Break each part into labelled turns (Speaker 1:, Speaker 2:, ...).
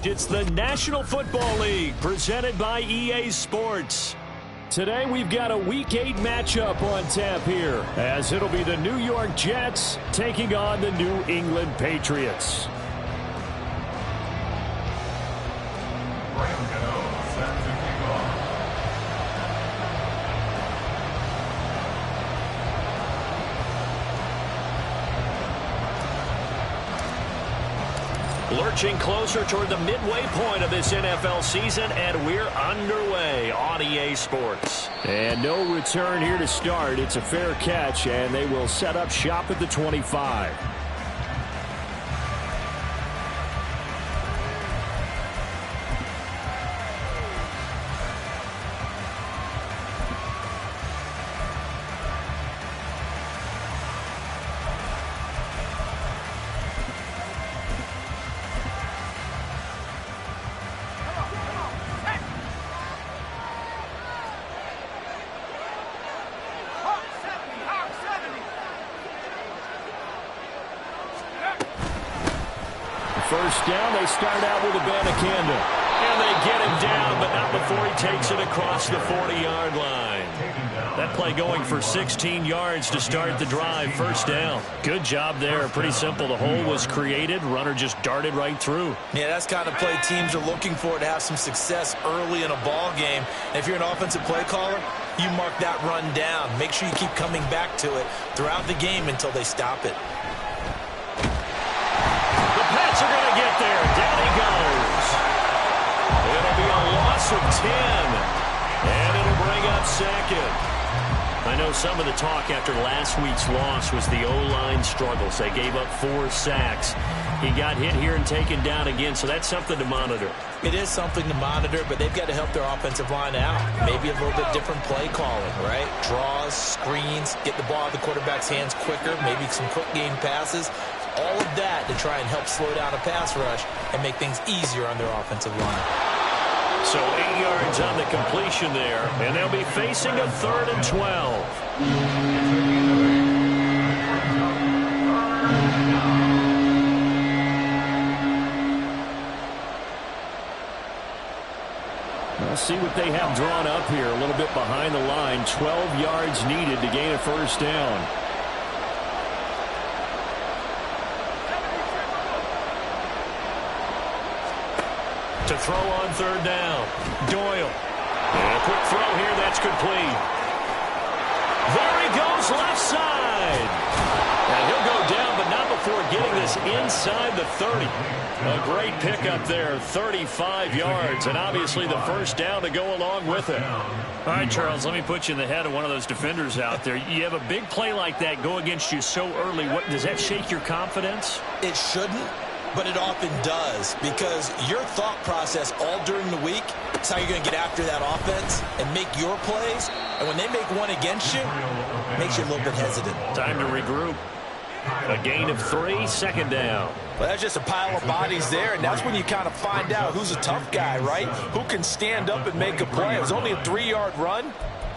Speaker 1: It's the National Football League presented by EA Sports. Today we've got a Week 8 matchup on tap here, as it'll be the New York Jets taking on the New England Patriots. Lurching closer toward the midway point of this NFL season, and we're underway on EA Sports. And no return here to start. It's a fair catch, and they will set up shop at the 25. First down, they start out with Abanikanda. And they get him down, but not before he takes it across the 40-yard line. That play going for 16 yards to start the drive. First down. Good job there. Pretty simple. The hole was created. Runner just darted right through.
Speaker 2: Yeah, that's the kind of play teams are looking for to have some success early in a ball game. And if you're an offensive play caller, you mark that run down. Make sure you keep coming back to it throughout the game until they stop it.
Speaker 1: Are going to get there. Down he goes. It'll be a loss of 10. And it'll bring up second. I know some of the talk after last week's loss was the O-line struggles. They gave up 4 sacks. He got hit here and taken down again, so that's something to monitor.
Speaker 2: It is something to monitor, but they've got to help their offensive line out. Maybe a little bit different play calling, right? Draws, screens, get the ball out of the quarterback's hands quicker, maybe some quick game passes. All of that to try and help slow down a pass rush and make things easier on their offensive line.
Speaker 1: So 8 yards on the completion there, and they'll be facing a 3rd and 12. Let's see what they have drawn up here. A little bit behind the line. 12 yards needed to gain a first down. To throw on 3rd down. Doyle. And a quick throw here. That's complete. There he goes, left side. And he'll go down, but not before getting this inside the 30. A great pickup there, 35 yards, and obviously the first down to go along with it. All right, Charles, let me put you in the head of one of those defenders out there. You have a big play like that go against you so early. Does that shake your confidence?
Speaker 2: It shouldn't. But it often does, because your thought process all during the week is how you're going to get after that offense and make your plays. And when they make one against you, it makes you a little bit hesitant.
Speaker 1: Time to regroup. A gain of 3, second down.
Speaker 2: Well, that's just a pile of bodies there, and that's when you kind of find out who's a tough guy, right? Who can stand up and make a play. It was only a 3-yard run,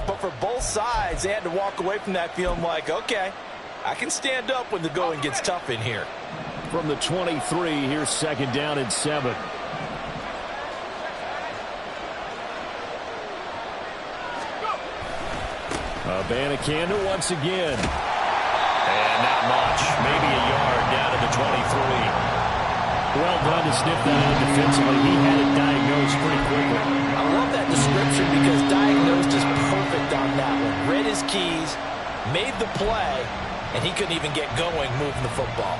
Speaker 2: but for both sides, they had to walk away from that feeling like, okay, I can stand up when the going gets tough in here.
Speaker 1: From the 23, here's 2nd down and 7. Abanikanda once again. And not much. Maybe a yard down to the 23. Well done to sniff that out defensively. He had it diagnosed pretty quickly.
Speaker 2: I love that description because diagnosed is perfect on that one. Read his keys, made the play, and he couldn't even get going moving the football.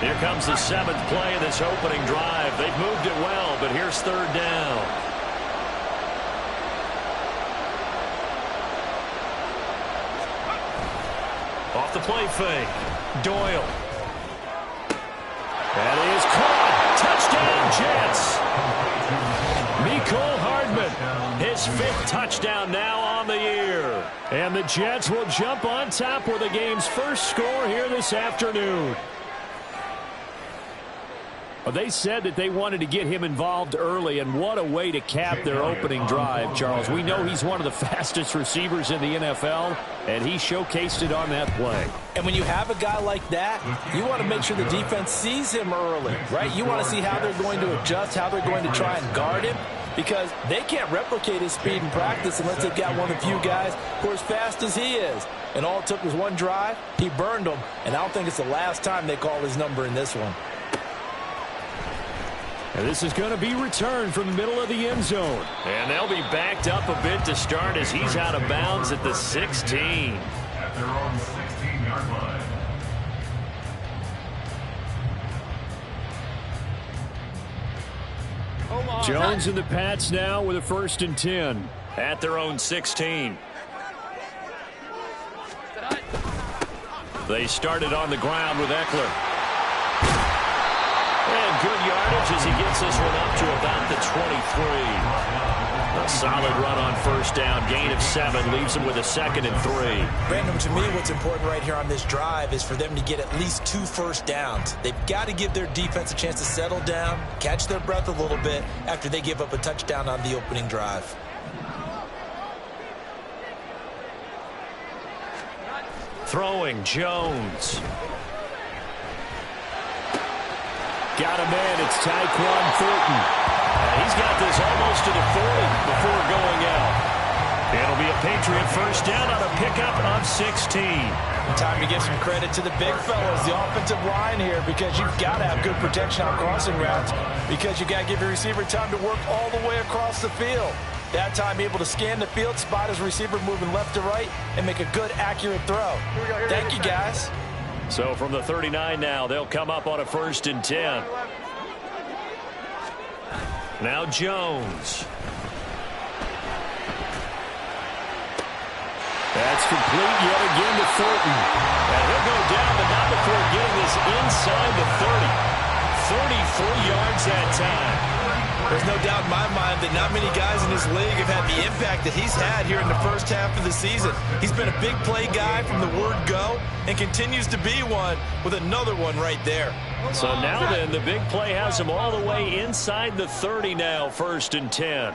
Speaker 1: Here comes the 7th play of this opening drive. They've moved it well, but here's 3rd down. Off the play fake. Doyle. That is caught. Touchdown, Jets. Mecole Hardman, his 5th touchdown now on the year. And the Jets will jump on top with the game's first score here this afternoon. Well, they said that they wanted to get him involved early, and what a way to cap their opening drive, Charles. We know he's one of the fastest receivers in the NFL, and he showcased it on that play.
Speaker 2: And when you have a guy like that, you want to make sure the defense sees him early, right? You want to see how they're going to adjust, how they're going to try and guard him, because they can't replicate his speed in practice unless they've got one of the few guys who are as fast as he is. And all it took was one drive. He burned them, and I don't think it's the last time they call his number in this one.
Speaker 1: And this is going to be returned from the middle of the end zone. And they'll be backed up a bit to start as he's out of bounds at the 16.
Speaker 3: At their own 16-yard line.
Speaker 1: Jones and the Pats now with a 1st and 10 at their own 16. They started on the ground with Eckler. And good yardage as he gets this one up to about the 23. A solid run on 1st down. Gain of 7 leaves him with a 2nd and 3.
Speaker 2: Brandon, to me, what's important right here on this drive is for them to get at least 2 first downs. They've got to give their defense a chance to settle down, catch their breath a little bit after they give up a touchdown on the opening drive.
Speaker 1: Throwing Jones. Got him in. It's Tyquan Thornton. And he's got this almost to the 40 before going out. It'll be a Patriot 1st down on a pickup of 16.
Speaker 2: Time to give some credit to the big fellas, the offensive line here, because you've got to have good protection on crossing routes, because you've got to give your receiver time to work all the way across the field. That time, be able to scan the field, spot his receiver moving left to right, and make a good, accurate throw. Thank you, guys.
Speaker 1: So from the 39 now, they'll come up on a 1st and 10. Now Jones. That's complete yet again to Thornton. And he'll go down, but not before getting this inside the 30. 33 yards that time.
Speaker 2: There's no doubt in my mind that not many guys in this league have had the impact that he's had here in the first half of the season. He's been a big play guy from the word go and continues to be one with another one right there.
Speaker 1: So now then, the big play has him all the way inside the 30 now, 1st and 10.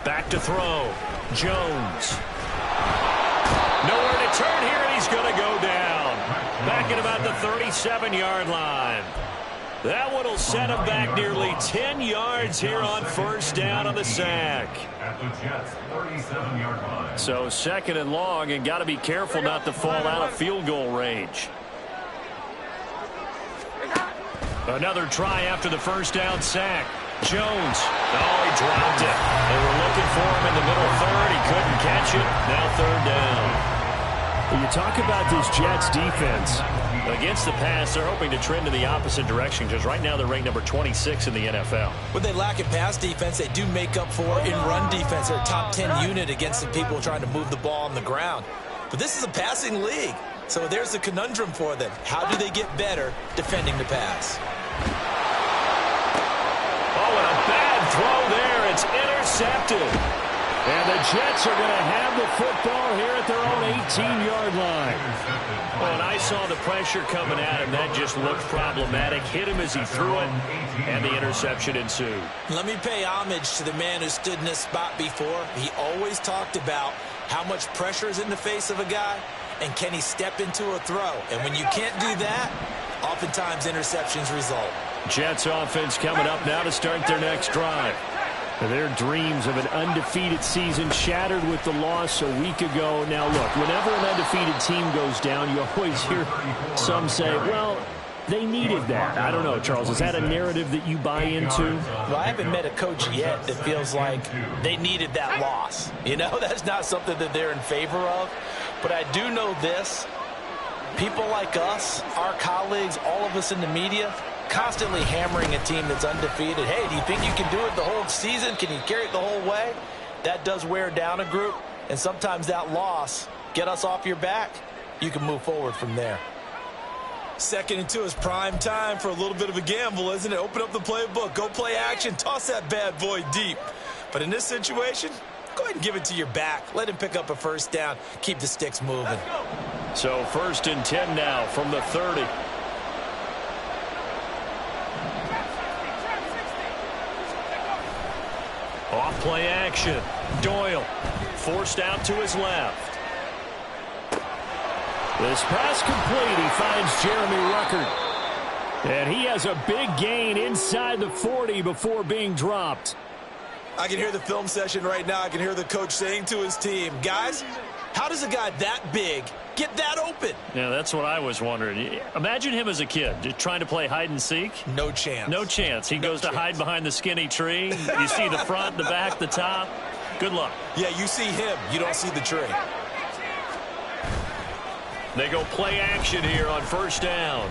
Speaker 1: Back to throw. Jones. Nowhere to turn here, and he's going to go down. Back at about the 37-yard line. That one will set him back nearly 10 yards here on 1st down on the sack.
Speaker 3: At the Jets' 37-yard line.
Speaker 1: So 2nd and long, and got to be careful not to fall out of field goal range. Another try after the 1st down sack. Jones. Oh, he dropped it. They were looking for him in the middle third. He couldn't catch it. Now 3rd down. When you talk about this Jets defense, against the pass, they're hoping to trend in the opposite direction because right now they're ranked number 26 in the NFL.
Speaker 2: When they lack in pass defense, they do make up for in run defense. They're a top 10 unit against the people trying to move the ball on the ground. But this is a passing league, so there's the conundrum for them. How do they get better defending the pass?
Speaker 1: Oh, and a bad throw there. It's intercepted. And the Jets are going to have the football here at their own 18-yard line. Well, and I saw the pressure coming at him. That just looked problematic. Hit him as he threw it, and the interception ensued.
Speaker 2: Let me pay homage to the man who stood in this spot before. He always talked about how much pressure is in the face of a guy, and can he step into a throw. And when you can't do that, oftentimes interceptions result.
Speaker 1: Jets offense coming up now to start their next drive. Their dreams of an undefeated season shattered with the loss a week ago. Now, look, whenever an undefeated team goes down, you always hear some say, well, they needed that. I don't know, Charles. Is that a narrative that you buy into?
Speaker 2: Well, I haven't met a coach yet that feels like they needed that loss. You know, that's not something that they're in favor of. But I do know this. People like us, our colleagues, all of us in the media, constantly hammering a team that's undefeated. Hey, do you think you can do it the whole season? Can you carry it the whole way? That does wear down a group, and sometimes that loss, get us off your back, you can move forward from there. 2nd and 2 is prime time for a little bit of a gamble, isn't it? Open up the playbook, go play action, toss that bad boy deep. But in this situation, go ahead and give it to your back. Let him pick up a first down. Keep the sticks moving.
Speaker 1: So 1st and 10 now from the 30. Off play action. Doyle forced out to his left. This pass complete. He finds Jeremy Ruckert. And he has a big gain inside the 40 before being dropped.
Speaker 2: I can hear the film session right now. I can hear the coach saying to his team, guys, how does a guy that big get that open?
Speaker 1: Yeah, that's what I was wondering. Imagine him as a kid just trying to play hide and seek.
Speaker 2: No chance.
Speaker 1: No chance. He goes to hide behind the skinny tree. You see the front, the back, the top. Good luck.
Speaker 2: Yeah, you see him. You don't see the tree.
Speaker 1: They go play action here on 1st down.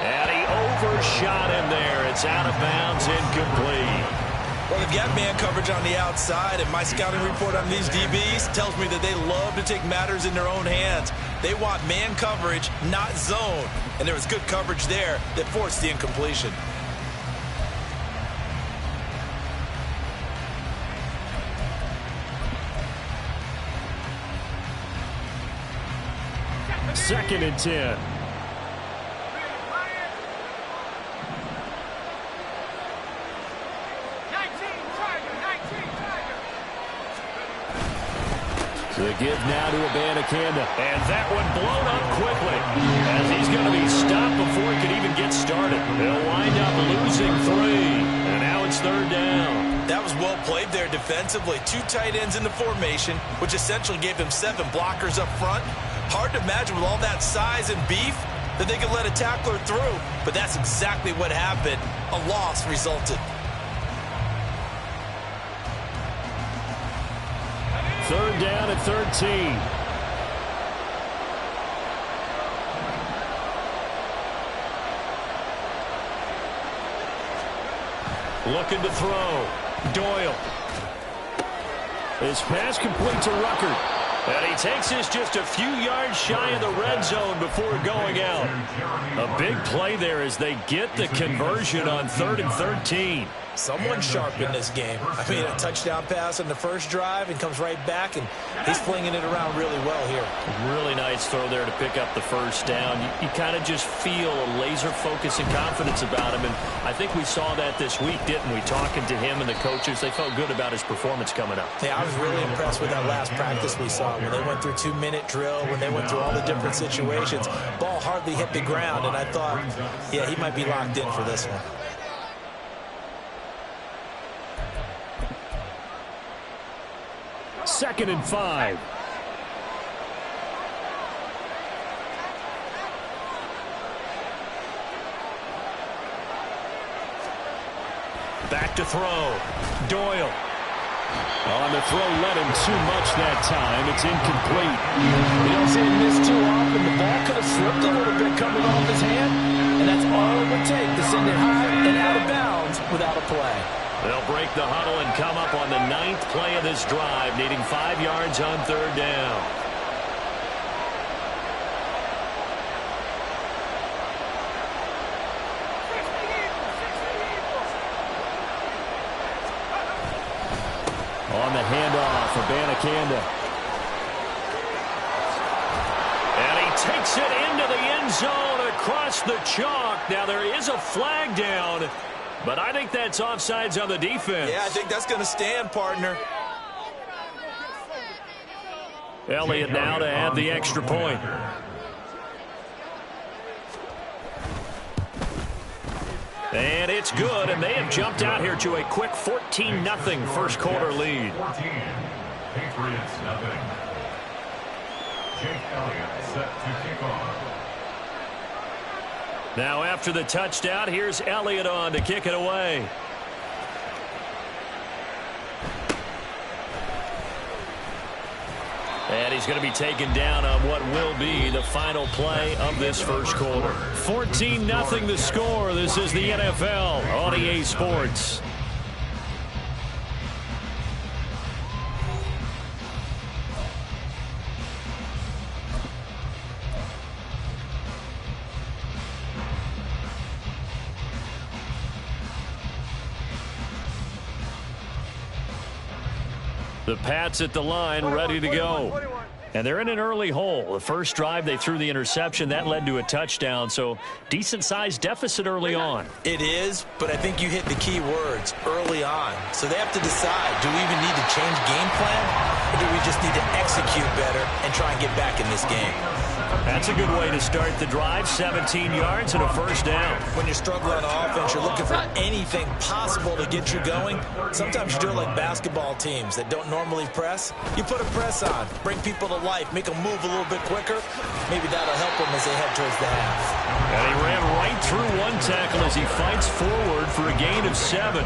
Speaker 1: And he overshot him there. It's out of bounds, incomplete.
Speaker 2: Well, they've got man coverage on the outside, and my scouting report on these DBs tells me that they love to take matters in their own hands. They want man coverage, not zone. And there was good coverage there that forced the incompletion.
Speaker 1: Second and 10. The give now to Abanikanda. And that one blown up quickly as he's going to be stopped before he can even get started. They'll wind up losing 3. And now it's 3rd down.
Speaker 2: That was well played there defensively. 2 tight ends in the formation, which essentially gave them 7 blockers up front. Hard to imagine with all that size and beef that they could let a tackler through. But that's exactly what happened. A loss resulted.
Speaker 1: 3rd down at 13. Looking to throw. Doyle. His pass complete to Ruckert. And he takes this just a few yards shy of the red zone before going out. A big play there as they get the conversion on 3rd and 13.
Speaker 2: Someone sharp in this game. I mean, a touchdown pass on the first drive and comes right back, and he's flinging it around really well here.
Speaker 1: Really nice throw there to pick up the first down. You kind of just feel a laser focus and confidence about him, and I think we saw that this week, didn't we? Talking to him and the coaches, they felt good about his performance coming up.
Speaker 2: Yeah, I was really impressed with that last practice we saw when they went through 2-minute drill, when they went through all the different situations. Ball hardly hit the ground, and I thought, yeah, he might be locked in for this one.
Speaker 1: Second and 5. Back to throw. Doyle. On the throw, let him too much that time. It's incomplete.
Speaker 2: You don't see him miss too often. The ball could have slipped a little bit coming off his hand, and that's all it would take to send it high and out of bounds without a play.
Speaker 1: They'll break the huddle and come up on the 9th play of this drive, needing 5 yards on 3rd down. On the handoff for Abanikanda. And he takes it into the end zone across the chalk. Now there is a flag down, but I think that's offsides on the defense.
Speaker 2: Yeah, I think that's going to stand, partner.
Speaker 1: Elliott now to add the extra point. And it's good, and they have jumped out here to a quick 14-0 first quarter lead.
Speaker 3: 14. Patriots nothing. Jake Elliott set to kick off.
Speaker 1: Now after the touchdown, here's Elliott on to kick it away. And he's going to be taken down on what will be the final play of this first quarter. 14-0 the score. This is the NFL on EA Sports. The Pats at the line, ready to go. And they're in an early hole. The first drive, they threw the interception. That led to a touchdown, so decent-sized deficit early on.
Speaker 2: It is, but I think you hit the key words, early on. So they have to decide, do we even need to change game plan, or do we just need to execute better and try and get back in this game?
Speaker 1: That's a good way to start the drive. 17 yards and a first down.
Speaker 2: When you're struggling on offense, you're looking for anything possible to get you going. Sometimes you do it like basketball teams that don't normally press. You put a press on, bring people to life, make them move a little bit quicker. Maybe that'll help them as they head towards the half.
Speaker 1: And he ran right through one tackle as he fights forward for a gain of 7.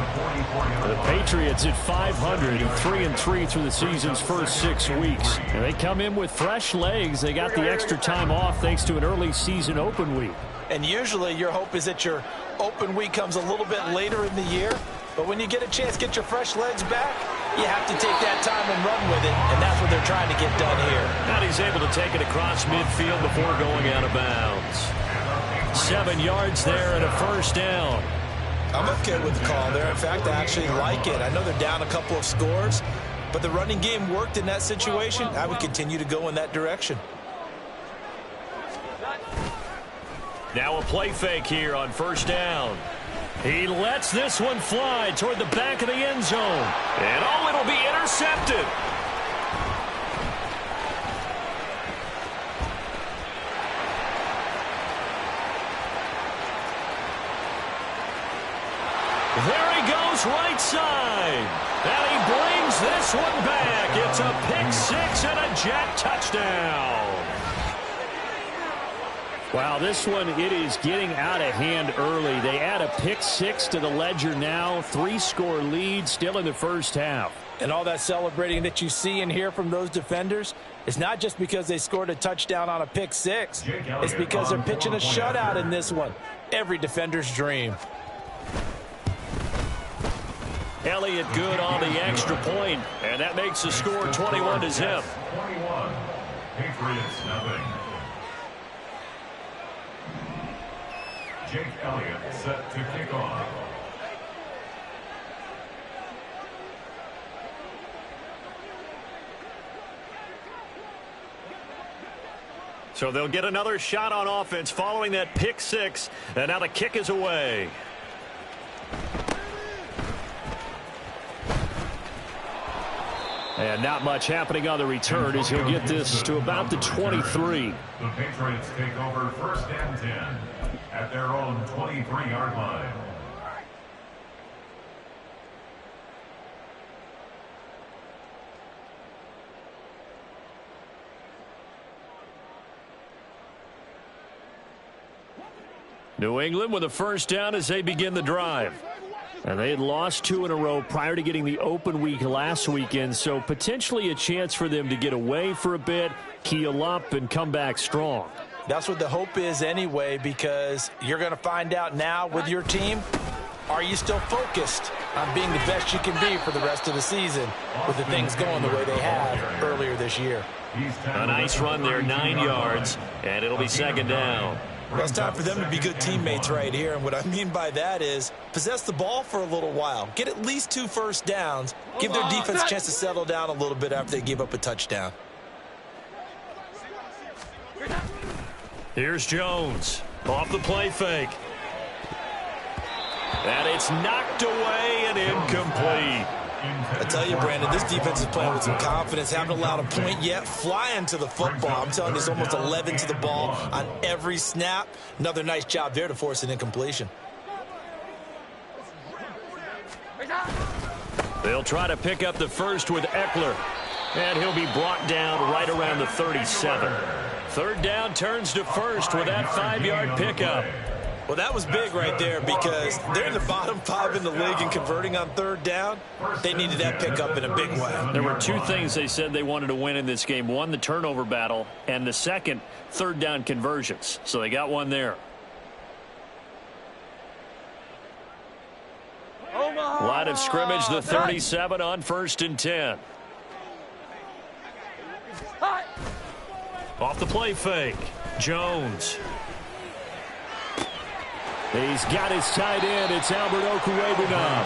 Speaker 1: The Patriots at 500 and 3-3 through the season's first 6 weeks. And they come in with fresh legs. They got the extra time off thanks to an early season open week.
Speaker 2: And usually your hope is that your open week comes a little bit later in the year. But when you get a chance to get your fresh legs back, you have to take that time and run with it. And that's what they're trying to get done here.
Speaker 1: And he's able to take it across midfield before going out of bounds. 7 yards there and a first down.
Speaker 2: I'm okay with the call there. In fact, I actually like it. I know they're down a couple of scores, but the running game worked in that situation. I would continue to go in that direction.
Speaker 1: Now a play fake here on first down. He lets this one fly toward the back of the end zone. And oh, it'll be intercepted. There he goes right side. And he brings this one back. It's a pick 6 and a Jet touchdown. Wow, this one, it is getting out of hand early. They add a pick 6 to the ledger now. 3-score lead still in the first half.
Speaker 2: And all that celebrating that you see and hear from those defenders, it's not just because they scored a touchdown on a pick 6. It's because they're pitching a shutout in this one. Every defender's dream.
Speaker 1: Elliott good on the extra point, and that makes the score 21-0.
Speaker 3: 21. Patriots nothing. Jake Elliott set to kick off.
Speaker 1: So they'll get another shot on offense following that pick 6, and now the kick is away. And not much happening on the return as he'll get this to about the 23.
Speaker 3: The Patriots take over first and 10 at their own 23-yard line.
Speaker 1: New England with a first down as they begin the drive. And they had lost 2 in a row prior to getting the open week last weekend, so potentially a chance for them to get away for a bit, heal up, and come back strong.
Speaker 2: That's what the hope is anyway, because you're going to find out now with your team, are you still focused on being the best you can be for the rest of the season with the things going the way they have earlier this year?
Speaker 1: A nice run there, 9 yards, and it'll be second down.
Speaker 2: Well, it's time for them to be good teammates right here, and what I mean by that is possess the ball for a little while. Get at least 2 first downs. Give their defense a chance to settle down a little bit after they give up a touchdown.
Speaker 1: Here's Jones off the play fake. And it's knocked away and incomplete.
Speaker 2: I tell you, Brandon, this defense is playing with some confidence. Haven't allowed a point yet. Flying to the football. I'm telling you, it's almost 11 to the ball on every snap. Another nice job there to force an incompletion.
Speaker 1: They'll try to pick up the first with Eckler. And he'll be brought down right around the 37. Third down turns to first with that 5-yard pickup.
Speaker 2: Well, that was big right there because they're in the bottom 5 in the league and converting on third down. They needed that pickup in a big way.
Speaker 1: There were 2 things they said they wanted to win in this game. One, the turnover battle, and the second, third down conversions. So they got one there. Line of scrimmage, the 37 on 1st and 10. Off the play fake, Jones. He's got his tight end. It's Albert Okwuegbunam.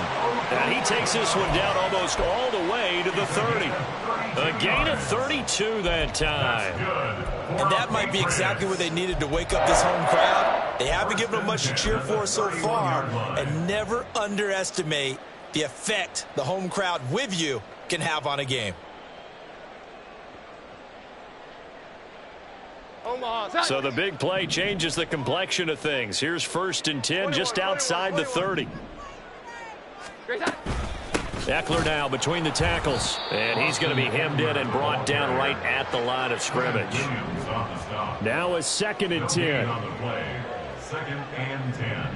Speaker 1: And he takes this one down almost all the way to the 30. A gain of 32 that time.
Speaker 2: And that might be exactly what they needed to wake up this home crowd. They haven't given them much to cheer for so far. And never underestimate the effect the home crowd with you can have on a game.
Speaker 1: So the big play changes the complexion of things. Here's 1st and 10 just outside the 30. Eckler now between the tackles. And he's going to be hemmed in and brought down right at the line of scrimmage. Now a 2nd and 10.
Speaker 3: 2nd and 10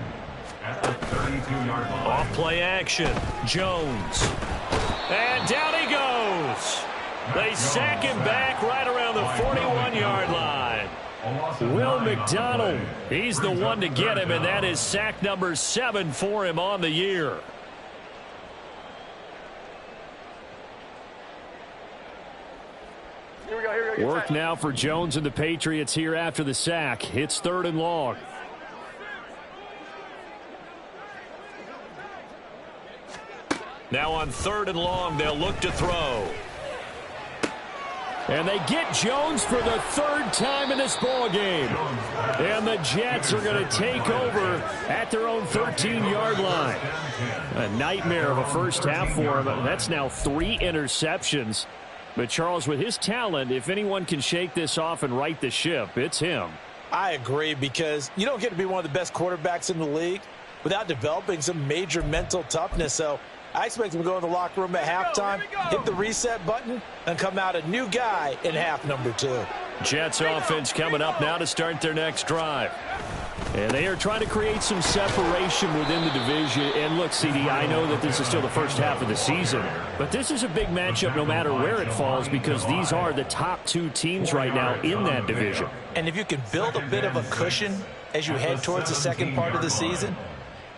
Speaker 3: at the 32-yard line.
Speaker 1: Off play action. Jones. And down he goes. They sack him back right around the 41-yard line. Will McDonald, he's the one to get him, and that is sack number 7 for him on the year. Work now for Jones and the Patriots here after the sack. It's 3rd and long. Now on 3rd and long, they'll look to throw. And they get Jones for the 3rd time in this ballgame. And the Jets are going to take over at their own 13-yard line. A nightmare of a first half for him. That's now 3 interceptions. But Charles, with his talent, if anyone can shake this off and right the ship, it's him.
Speaker 2: I agree, because you don't get to be one of the best quarterbacks in the league without developing some major mental toughness. So I expect him to go in the locker room at halftime, hit the reset button, and come out a new guy in half number 2.
Speaker 1: Jets offense coming up now to start their next drive. And they are trying to create some separation within the division. And look, CD, I know that this is still the first half of the season, but this is a big matchup no matter where it falls, because these are the top 2 teams right now in that division.
Speaker 2: And if you can build a bit of a cushion as you head towards the second part of the season,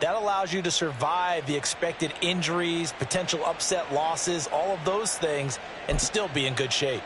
Speaker 2: that allows you to survive the expected injuries, potential upset losses, all of those things, and still be in good shape.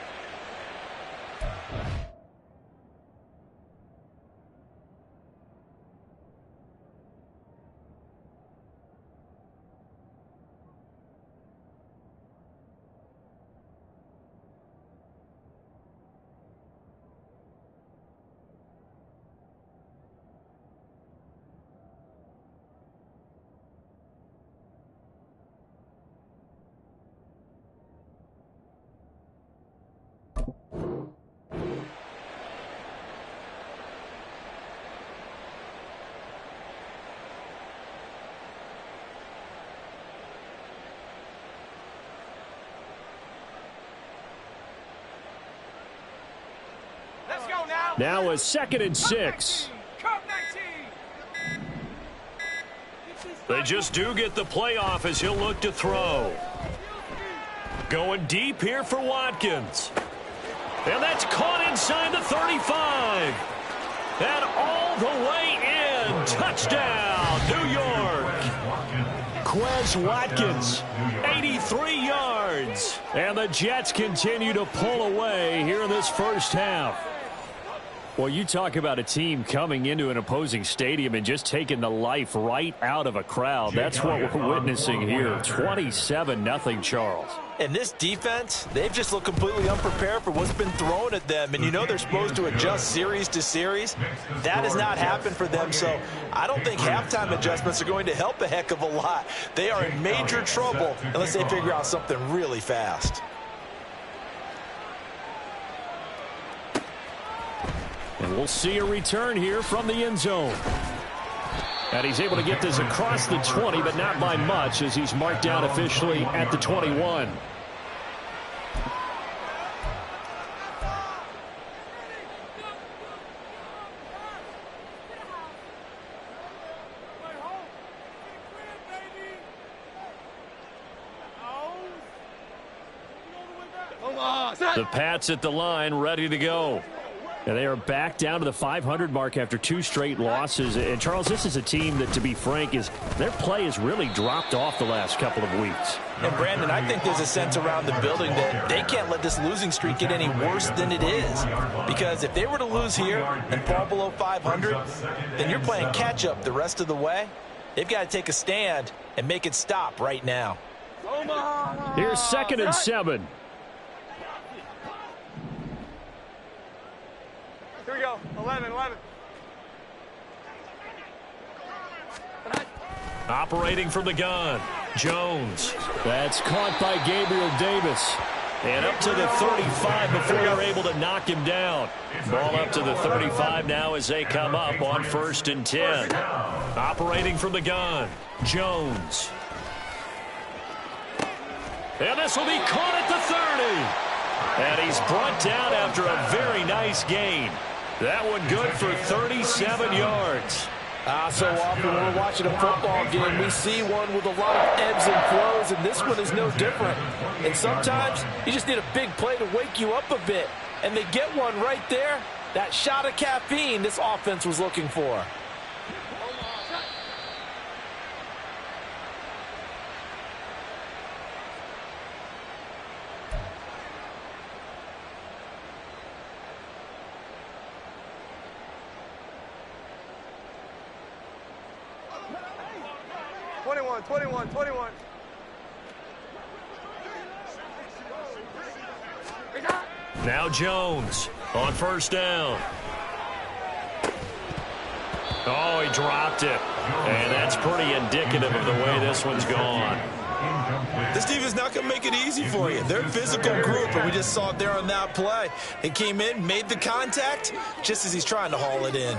Speaker 1: Now a 2nd and 6. They just do get the playoff as he'll look to throw. Going deep here for Watkins. And that's caught inside the 35. And all the way in. Touchdown, New York. Quez Watkins, 83 yards. And the Jets continue to pull away here in this first half. Well, you talk about a team coming into an opposing stadium and just taking the life right out of a crowd. That's what we're witnessing here. 27-0, Charles.
Speaker 2: And this defense, they've just looked completely unprepared for what's been thrown at them. And you know they're supposed to adjust series to series. That has not happened for them. So I don't think halftime adjustments are going to help a heck of a lot. They are in major trouble unless they figure out something really fast.
Speaker 1: And we'll see a return here from the end zone. And he's able to get this across the 20, but not by much, as he's marked down officially at the 21. The Pats at the line, ready to go. And they are back down to the 500 mark after 2 straight losses. And, Charles, this is a team that, to be frank, their play has really dropped off the last couple of weeks.
Speaker 2: And, Brandon, I think there's a sense around the building that they can't let this losing streak get any worse than it is. Because if they were to lose here and fall below 500, then you're playing catch-up the rest of the way. They've got to take a stand and make it stop right now.
Speaker 1: Here's 2nd and 7.
Speaker 4: Here we go, 11.
Speaker 1: Operating from the gun, Jones. That's caught by Gabriel Davis. And up to the 35 before they're able to knock him down. Ball up to the 35 now as they come up on 1st and 10. Operating from the gun, Jones. And this will be caught at the 30. And he's brought down after a very nice gain. That one good for 37 yards.
Speaker 2: So often when we're watching a football game, we see one with a lot of ebbs and flows, and this one is no different. And sometimes you just need a big play to wake you up a bit. And they get one right there. That shot of caffeine this offense was looking for.
Speaker 4: Twenty-one.
Speaker 1: Now Jones on 1st down. Oh, he dropped it. And that's pretty indicative of the way this one's gone.
Speaker 2: This team is not going to make it easy for you. They're a physical group, and we just saw it there on that play. They came in, made the contact, just as he's trying to haul it in.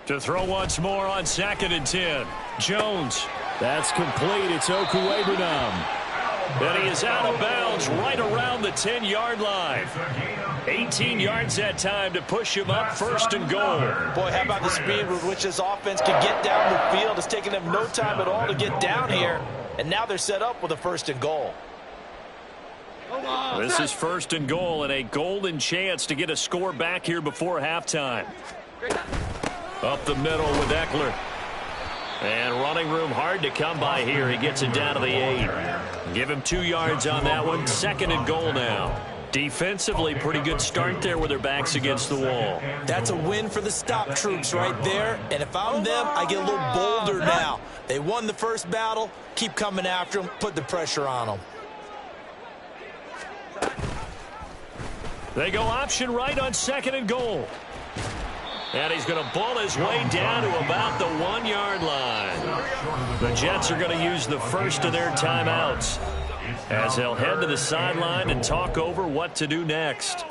Speaker 1: To throw once more on 2nd and 10. Jones. That's complete. It's Okuegbunam. And he is out of bounds right around the 10-yard line. 18 yards that time to push him up 1st and goal.
Speaker 2: Boy, how about the speed with which this offense can get down the field? It's taken them no time at all to get down here. And now they're set up with a 1st and goal.
Speaker 1: This is 1st and goal and a golden chance to get a score back here before halftime. Up the middle with Eckler. And running room hard to come by here. He gets it down to the 8. Give him 2 yards on that one. 2nd and goal now. Defensively, pretty good start there with their backs against the wall.
Speaker 2: That's a win for the stop troops right there. And if I'm them, I get a little bolder now. They won the first battle. Keep coming after them. Put the pressure on them.
Speaker 1: They go option right on 2nd and goal. And he's going to ball his way down to about the 1-yard line. The Jets are going to use the first of their timeouts as they'll head to the sideline and talk over what to do next.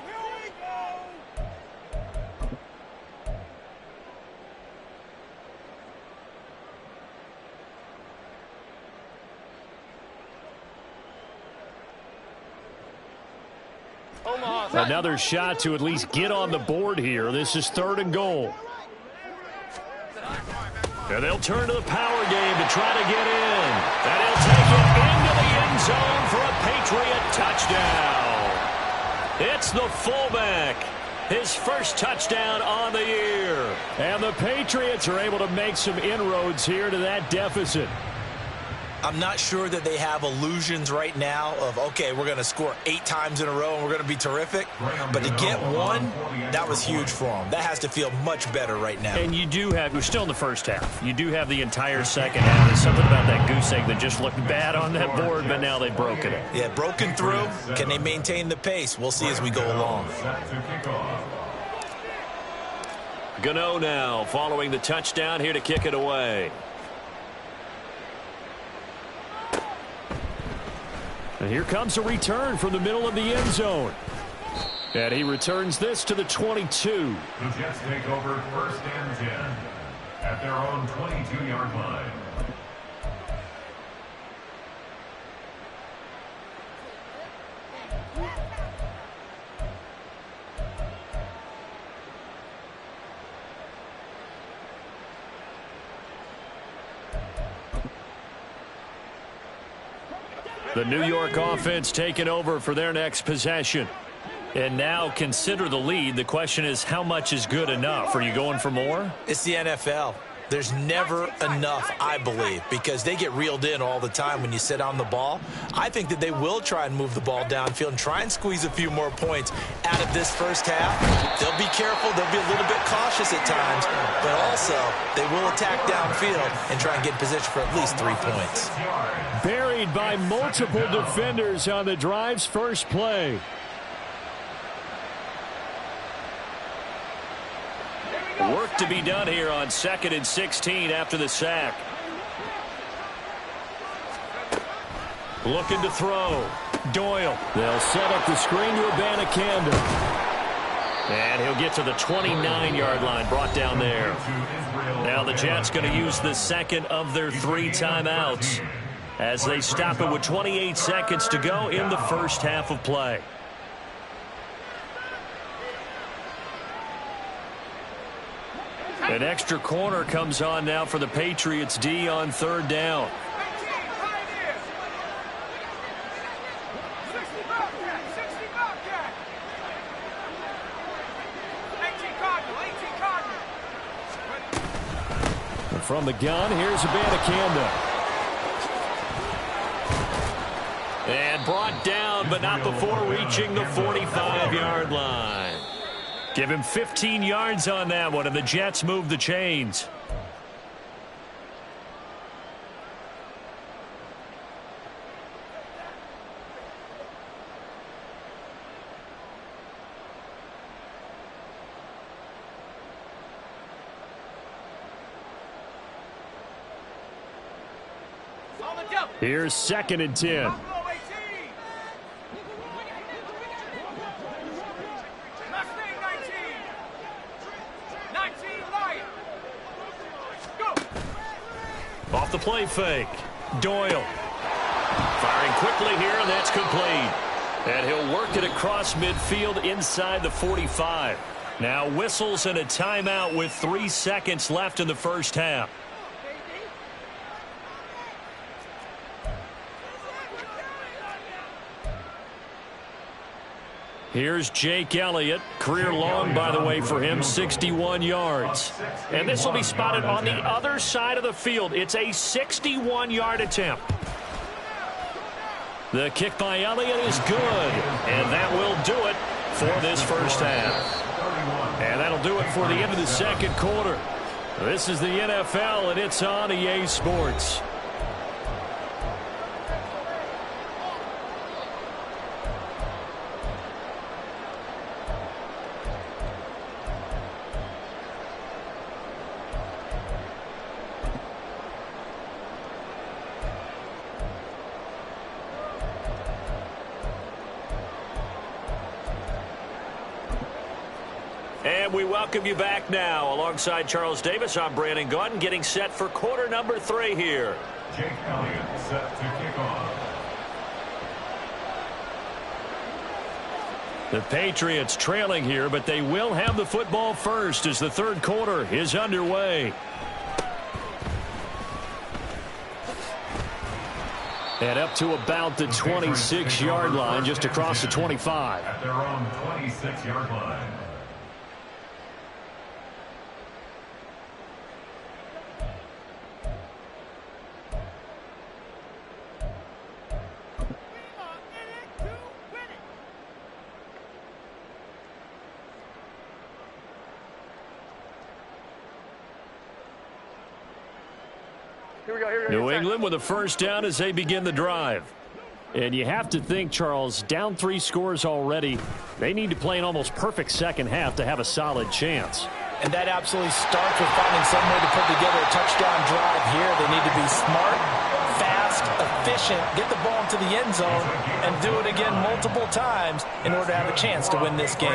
Speaker 1: Another shot to at least get on the board here. This is 3rd and goal. And they'll turn to the power game to try to get in. And he'll take it into the end zone for a Patriot touchdown. It's the fullback. His first touchdown on the year. And the Patriots are able to make some inroads here to that deficit.
Speaker 2: I'm not sure that they have illusions right now of, okay, we're going to score 8 times in a row and we're going to be terrific. But to get one, that was huge for them. That has to feel much better right now.
Speaker 1: And you do have, we're still in the first half. You do have the entire second half. There's something about that goose egg that just looked bad on that board, but now they've broken it.
Speaker 2: Yeah, broken through. Can they maintain the pace? We'll see as we go along.
Speaker 1: Gano now following the touchdown here to kick it away. And here comes a return from the middle of the end zone. And he returns this to the 22.
Speaker 3: The Jets take over 1st and 10 at their own 22-yard line.
Speaker 1: The New York offense taking over for their next possession. And now consider the lead. The question is, how much is good enough? Are you going for more?
Speaker 2: It's the NFL. There's never enough, I believe, because they get reeled in all the time when you sit on the ball. I think that they will try and move the ball downfield and try and squeeze a few more points out of this first half. They'll be careful. They'll be a little bit cautious at times, but also they will attack downfield and try and get in position for at least 3 points.
Speaker 5: Buried by multiple defenders on the drive's first play.
Speaker 1: Work to be done here on 2nd and 16 after the sack. Looking to throw. Doyle.
Speaker 5: They'll set up the screen to Abanikanda.
Speaker 1: And he'll get to the 29-yard line, brought down there. Now the Jets going to use the second of their 3 timeouts as they stop it with 28 seconds to go in the first half of play. An extra corner comes on now for the Patriots D on 3rd down.
Speaker 5: From the gun, here's Abanikanda.
Speaker 1: And brought down, but not before reaching the 45-yard line. Give him 15 yards on that one, and the Jets move the chains.
Speaker 5: Here's 2nd and 10.
Speaker 1: Off the play fake. Doyle. Firing quickly here, and that's complete. And he'll work it across midfield inside the 45. Now whistles and a timeout with 3 seconds left in the first half. Here's Jake Elliott. Career long, by the way, for him, 61 yards. And this will be spotted on the other side of the field. It's a 61-yard attempt. The kick by Elliott is good. And that will do it for this first half. And that'll do it for the end of the second quarter. This is the NFL, and it's on EA Sports. And we welcome you back now. Alongside Charles Davis, I'm Brandon Gaudin, getting set for quarter number 3 here.
Speaker 3: Jake Elliott set to kick off.
Speaker 1: The Patriots trailing here, but they will have the football first as the third quarter is underway. And up to about the 26-yard line, just across the 25.
Speaker 3: At their own 26-yard line.
Speaker 1: New England with a first down as they begin the drive.
Speaker 5: And you have to think, Charles, down 3 scores already. They need to play an almost perfect second half to have a solid chance.
Speaker 2: And that absolutely starts with finding some way to put together a touchdown drive here. They need to be smart, fast, efficient, get the ball into the end zone, and do it again multiple times in order to have a chance to win this game.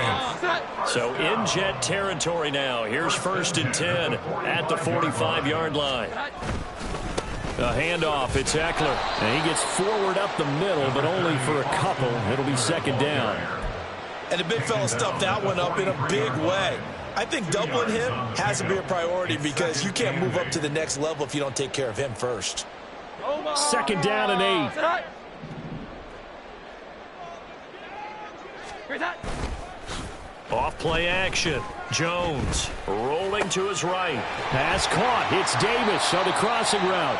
Speaker 1: So in Jet territory now. Here's 1st and 10 at the 45-yard line. A handoff, it's Eckler.
Speaker 5: And he gets forward up the middle, but only for a couple. It'll be 2nd down.
Speaker 2: And the big fella stuffed that one up in a big way. I think doubling him has to be a priority because you can't move up to the next level if you don't take care of him first.
Speaker 5: 2nd down and 8.
Speaker 1: Off play action. Jones rolling to his right.
Speaker 5: Pass caught. It's Davis on the crossing route.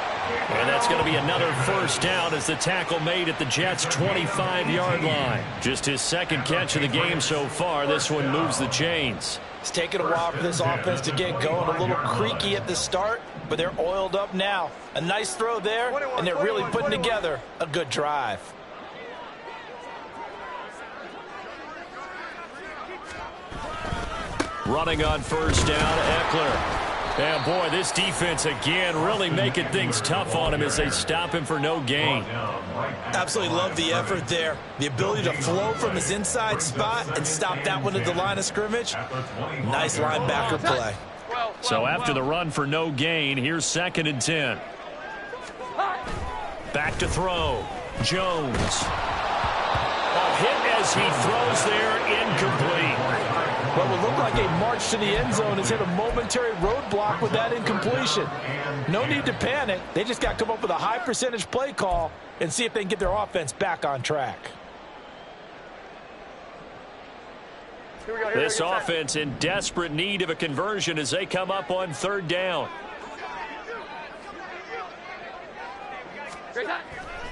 Speaker 1: And that's going to be another first down as the tackle made at the Jets' 25-yard line. Just his second catch of the game so far. This one moves the chains.
Speaker 2: It's taken a while for this offense to get going. A little creaky at the start, but they're oiled up now. A nice throw there, and they're really putting together a good drive.
Speaker 1: Running on first down, Eckler. And boy, this defense again really making things tough on him as they stop him for no gain.
Speaker 2: Absolutely love the effort there. The ability to flow from his inside spot and stop that one at the line of scrimmage. Nice linebacker play.
Speaker 1: So after the run for no gain, here's 2nd and 10. Back to throw. Jones. A hit as he throws there, incomplete.
Speaker 2: What would look like a march to the end zone has hit a momentary roadblock with that incompletion. No need to panic. They just got to come up with a high percentage play call and see if they can get their offense back on track.
Speaker 1: This offense in desperate need of a conversion as they come up on 3rd down.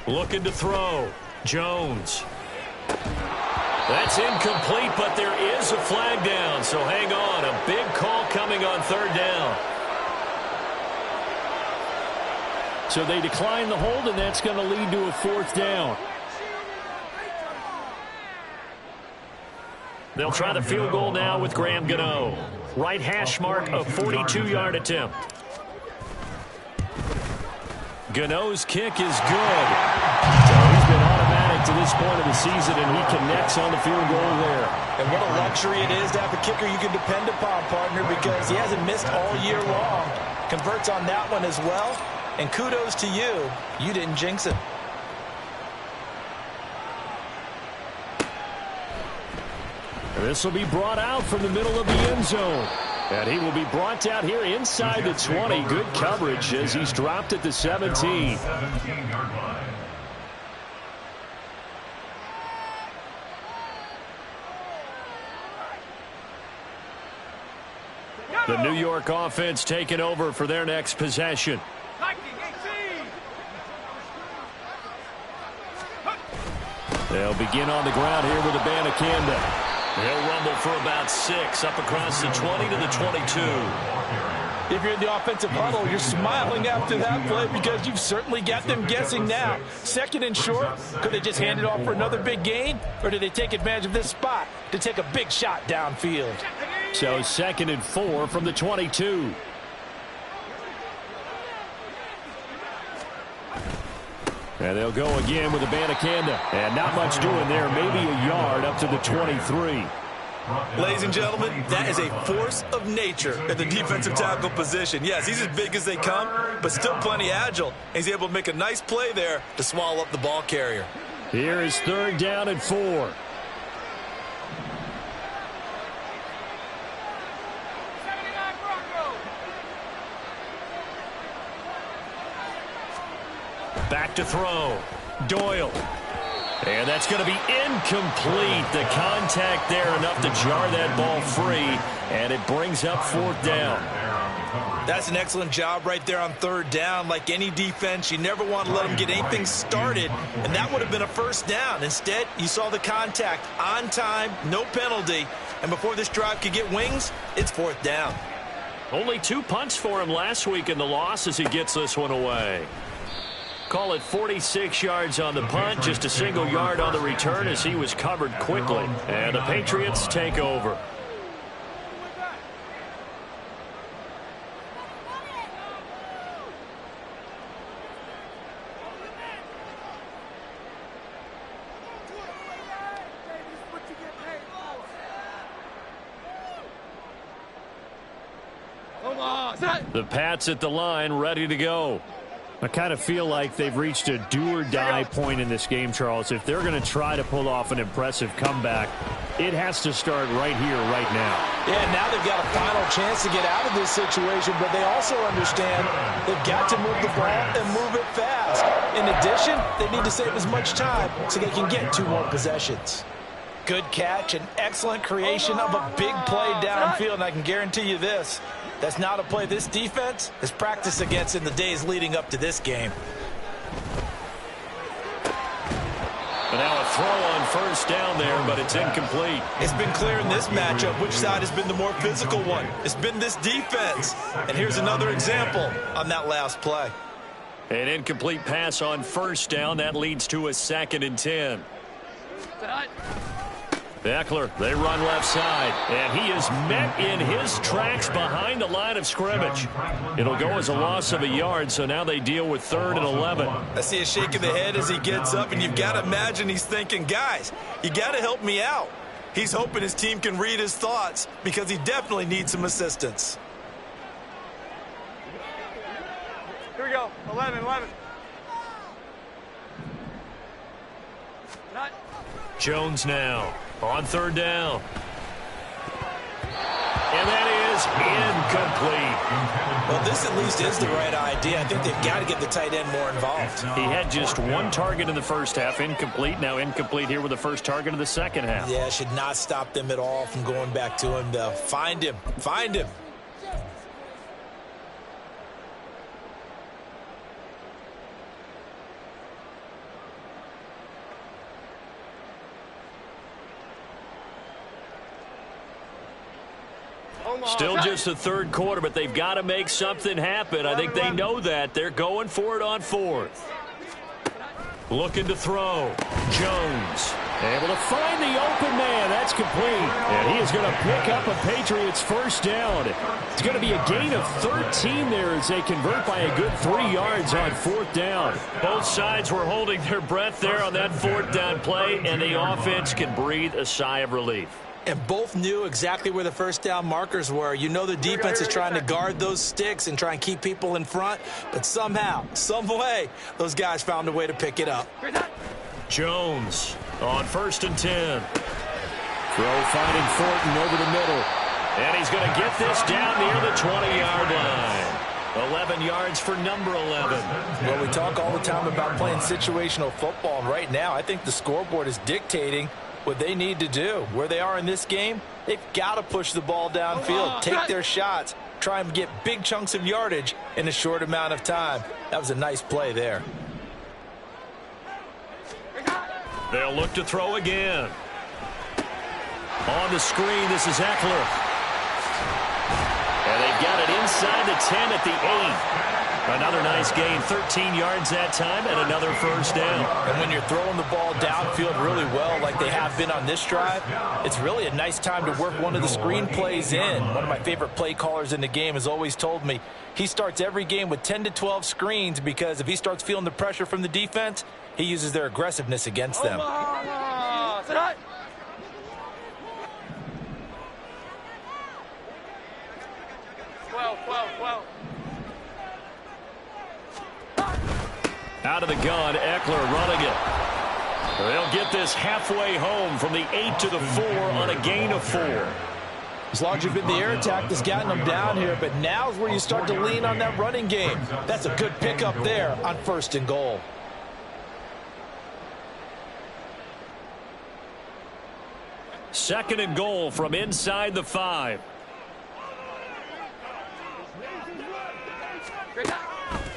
Speaker 1: Looking to throw. Jones. That's incomplete, but there is a flag down, so hang on. A big call coming on 3rd down.
Speaker 5: So they decline the hold, and that's going to lead to a 4th down.
Speaker 1: They'll try the field goal now with Graham Gano. Right hash mark, a 42-yard attempt. Gano's kick is good. So he's been automatic to this point of the season, and he connects on the field goal there.
Speaker 2: And what a luxury it is to have a kicker you can depend upon, partner, because he hasn't missed all year long. Converts on that one as well. And kudos to you. You didn't jinx it.
Speaker 5: This will be brought out from the middle of the end zone. And he will be brought down here inside the 20. Good coverage as he's dropped at the 17.
Speaker 1: The New York offense taking over for their next possession. They'll begin on the ground here with Abanikanda. He'll rumble for about 6 up across the 20 to the 22.
Speaker 2: If you're in the offensive huddle, you're smiling after that play because you've certainly got them guessing now. 2nd and short, could they just hand it off for another big gain? Or do they take advantage of this spot to take a big shot downfield?
Speaker 5: So 2nd and 4 from the 22. And they'll go again with Abanikanda. And not much doing there. Maybe a yard up to the 23.
Speaker 2: Ladies and gentlemen, that is a force of nature at the defensive tackle position. Yes, he's as big as they come, but still plenty agile. He's able to make a nice play there to swallow up the ball carrier.
Speaker 5: Here is 3rd down and 4.
Speaker 1: Back to throw. Doyle. And that's going to be incomplete. The contact there enough to jar that ball free. And it brings up 4th down.
Speaker 2: That's an excellent job right there on 3rd down. Like any defense, you never want to let them get anything started. And that would have been a 1st down. Instead, you saw the contact on time, no penalty. And before this drive could get wings, it's 4th down.
Speaker 1: Only 2 punts for him last week in the loss as he gets this one away. Call it 46 yards on the punt, just a single yard on the return as he was covered quickly. And the Patriots take over. The Pats at the line, ready to go.
Speaker 5: I kind of feel like they've reached a do-or-die point in this game, Charles. If they're going to try to pull off an impressive comeback, it has to start right here, right now.
Speaker 2: Yeah, now they've got a final chance to get out of this situation, but they also understand they've got to move the ball and move it fast. In addition, they need to save as much time so they can get 2 more possessions. good catch, an excellent creation of a big play downfield, and I can guarantee you this. That's not a play this defense has practiced against in the days leading up to this game.
Speaker 5: And now a throw on first down there, but it's incomplete.
Speaker 2: It's been clear in this matchup which side has been the more physical one. It's been this defense. And here's another example on that last play.
Speaker 5: An incomplete pass on first down. That leads to a 2nd and 10. Eckler, they run left side, and he is met in his tracks behind the line of scrimmage. It'll go as a loss of a yard, so now they deal with 3rd and 11.
Speaker 2: I see a shake of the head as he gets up, and you've got to imagine he's thinking, guys, you got to help me out. He's hoping his team can read his thoughts because he definitely needs some assistance.
Speaker 4: Here we go. 11. Not.
Speaker 5: Jones now on 3rd down. And that is incomplete.
Speaker 2: Well, this at least is the right idea. I think they've got to get the tight end more involved.
Speaker 5: He had just 1 target in the first half, incomplete. Now incomplete here with the first target of the second half.
Speaker 2: Yeah, should not stop them at all from going back to him, though. Find him.
Speaker 5: Still just the 3rd quarter, but they've got to make something happen. I think they know that. They're going for it on 4th. Looking to throw. Jones able to find the open man. That's complete. And he is going to pick up a Patriots first down. It's going to be a gain of 13 there as they convert by a good 3 yards on 4th down. Both sides were holding their breath there on that 4th down play, and the offense can breathe a sigh of relief.
Speaker 2: And both knew exactly where the first down markers were. You know the defense is trying to guard those sticks and try and keep people in front. But somehow, some way, those guys found a way to pick it up.
Speaker 5: Jones on 1st and 10. Throw finding Thornton over the middle. And he's going to get this down near the 20-yard line. 11 yards for number 11.
Speaker 2: Well, we talk all the time about playing situational football. And right now, I think the scoreboard is dictating what they need to do. Where they are in this game, they've got to push the ball downfield, take their shots, try and get big chunks of yardage in a short amount of time. That was a nice play there.
Speaker 5: They'll look to throw again. On the screen, this is Eckler. And they've got it inside the 10 at the 8. Another nice gain, 13 yards that time, and another first down.
Speaker 2: And when you're throwing the ball downfield really well like they have been on this drive, it's really a nice time to work one of the screen plays in. One of my favorite play callers in the game has always told me he starts every game with 10 to 12 screens because if he starts feeling the pressure from the defense, he uses their aggressiveness against them.
Speaker 4: 12.
Speaker 5: Out of the gun, Eckler running it. They'll get this halfway home from the 8 to the 4 on a gain of 4.
Speaker 2: It's largely been the air attack that's gotten them down here, but now's where you start to lean on that running game. That's a good pickup there on 1st and goal.
Speaker 5: Second and goal from inside the 5.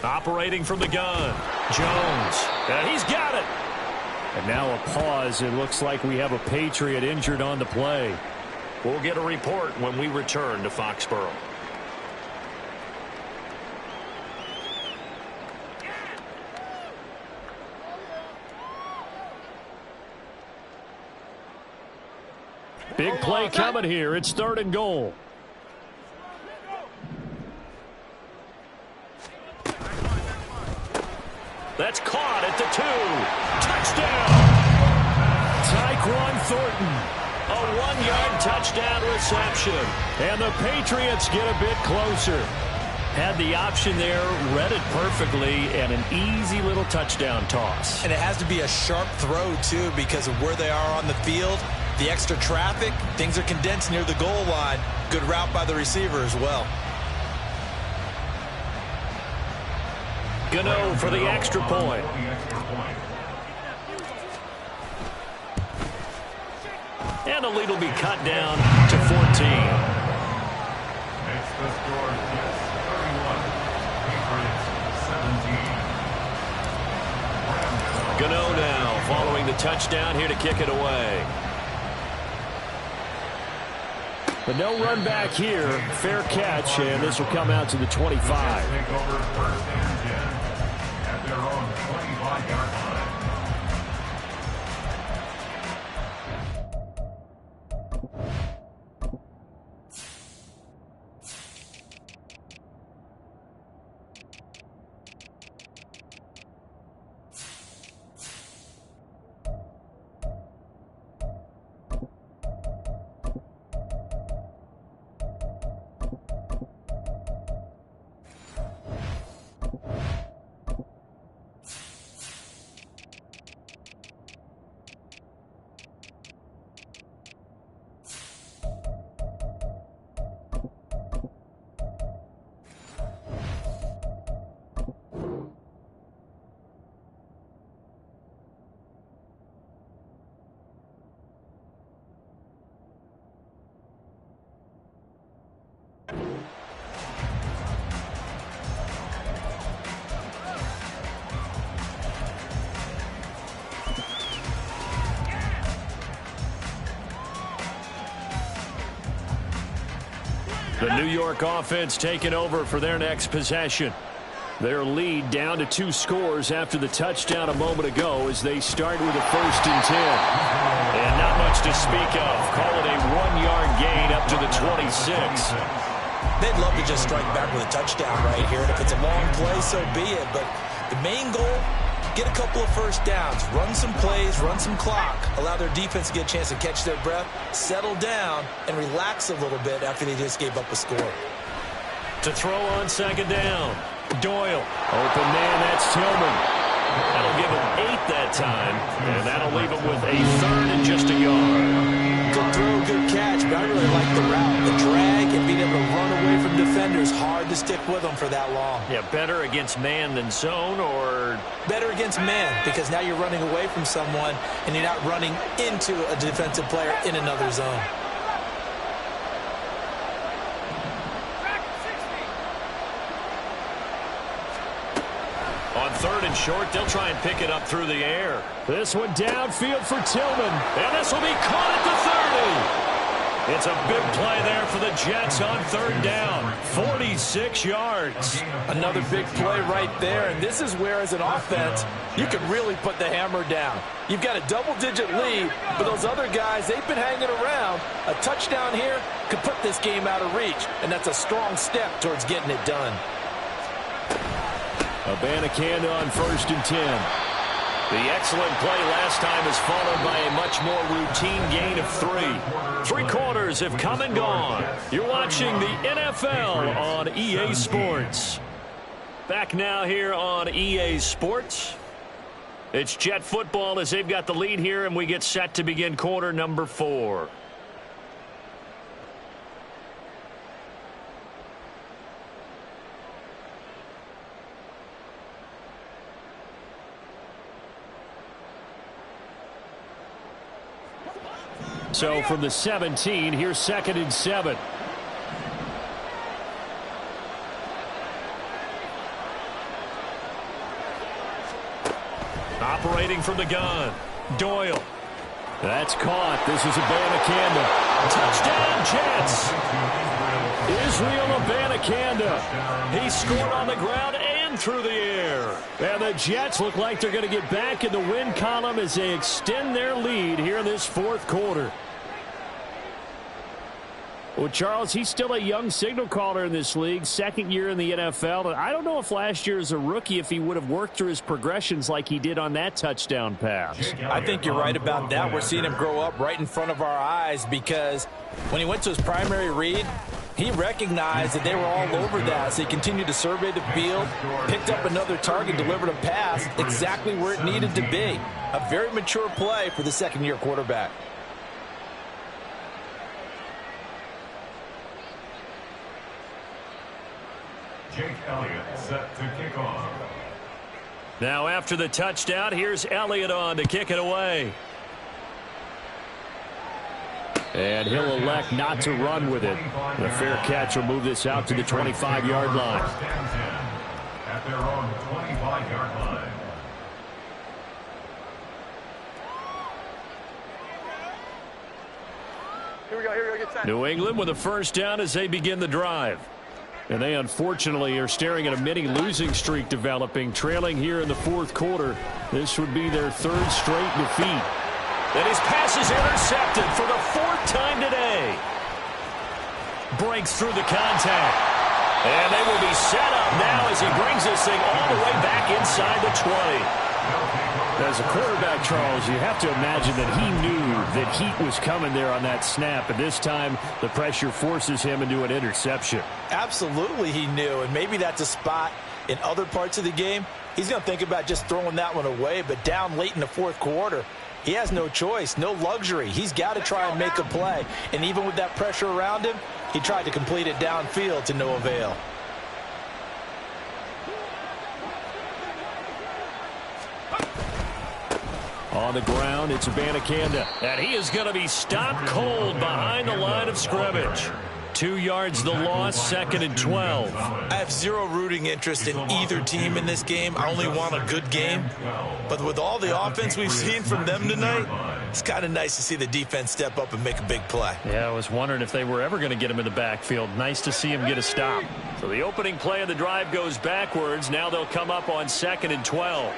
Speaker 5: Operating from the gun, Jones, and he's got it. And now a pause. It looks like we have a Patriot injured on the play. We'll get a report when we return to Foxborough. Big play coming here. It's 3rd and goal. That's caught at the 2. Touchdown! Tyquan Thornton. A 1-yard touchdown reception. And the Patriots get a bit closer. Had the option there, read it perfectly, and an easy little touchdown toss.
Speaker 2: And it has to be a sharp throw, too, because of where they are on the field. The extra traffic, things are condensed near the goal line. Good route by the receiver as well.
Speaker 5: Gano for the extra point. And the lead will be cut down to 14.
Speaker 3: Makes the score Jets 31, Patriots 17.
Speaker 5: Gano now following the touchdown here to kick it away.
Speaker 1: But no run back here. Fair catch, and this will come out to the 25.
Speaker 3: Take over first and 10 at their own 25-yard line.
Speaker 5: The New York offense taking over for their next possession. Their lead down to 2 scores after the touchdown a moment ago as they start with a 1st and 10. And not much to speak of. Call it a 1-yard gain up to the 26.
Speaker 2: They'd love to just strike back with a touchdown right here. And if it's a long play, so be it. But the main goal, get a couple of first downs, run some plays, run some clock, allow their defense to get a chance to catch their breath, settle down, and relax a little bit after they just gave up a score.
Speaker 5: To throw on 2nd down. Doyle. Open man, that's Tillman. That'll give him 8 that time, and that'll leave him with a 3rd and just a yard.
Speaker 2: Good throw, good catch, but I really like the route. The drag and being able to run away from defenders, hard to stick with them for that long.
Speaker 5: Yeah, better against man than zone, or?
Speaker 2: Better against man, because now you're running away from someone, and you're not running into a defensive player in another zone.
Speaker 5: On 3rd and short, they'll try and pick it up through the air. This one downfield for Tillman. And this will be caught at the 30. It's a big play there for the Jets on 3rd down. 46 yards.
Speaker 2: Another big play right there. And this is where, as an offense, you can really put the hammer down. You've got a double-digit lead, but those other guys, they've been hanging around. A touchdown here could put this game out of reach. And that's a strong step towards getting it done.
Speaker 5: Abanikanda on 1st and 10. The excellent play last time is followed by a much more routine gain of 3. 3 quarters have come and gone. You're watching the NFL on EA Sports. Back now here on EA Sports. It's Jet football as they've got the lead here, and we get set to begin quarter number 4. So from the 17, here's 2nd and 7. Operating from the gun, Doyle. That's caught. This is Abanikanda. Touchdown, Jets. Israel Abanikanda. He scored on the ground and through the air. And the Jets look like they're going to get back in the win column as they extend their lead here in this 4th quarter. Well, Charles, he's still a young signal caller in this league, 2nd year in the NFL. And I don't know if last year as a rookie, if he would have worked through his progressions like he did on that touchdown pass.
Speaker 2: I think you're right about that. We're seeing him grow up right in front of our eyes because when he went to his primary read, he recognized that they were all over that, so he continued to survey the field, picked up another target, delivered a pass exactly where it needed to be. A very mature play for the 2nd-year quarterback.
Speaker 3: Jake Elliott set to kick off.
Speaker 5: Now after the touchdown, here's Elliott on to kick it away. And he'll elect not to run with it. The fair catch will move this out to the 25-yard line.
Speaker 3: First and 10 at their own 25-yard line.
Speaker 4: Here we go, get set.
Speaker 5: New England with a first down as they begin the drive. And they unfortunately are staring at a mini losing streak developing, trailing here in the fourth quarter. This would be their third straight defeat.
Speaker 1: And his pass is intercepted for the fourth time today. Breaks through the contact. And they will be set up now as he brings this thing all the way back inside the 20.
Speaker 5: As a quarterback, Charles, you have to imagine that he knew that heat was coming there on that snap. And this time, the pressure forces him into an interception.
Speaker 2: Absolutely he knew, and maybe that's a spot in other parts of the game. He's going to think about just throwing that one away, but down late in the fourth quarter, he has no choice, no luxury. He's got to try and make a play. And even with that pressure around him, he tried to complete it downfield to no avail.
Speaker 5: On the ground, it's Abanikanda.
Speaker 1: And he is going to be stopped cold behind the line of scrimmage. 2 yards the loss, 2nd and 12.
Speaker 2: I have zero rooting interest in either team in this game. I only want a good game. But with all the offense we've seen from them tonight, it's kind of nice to see the defense step up and make a big play.
Speaker 5: Yeah, I was wondering if they were ever going to get him in the backfield. Nice to see him get a stop.
Speaker 1: So the opening play of the drive goes backwards. Now they'll come up on 2nd and 12.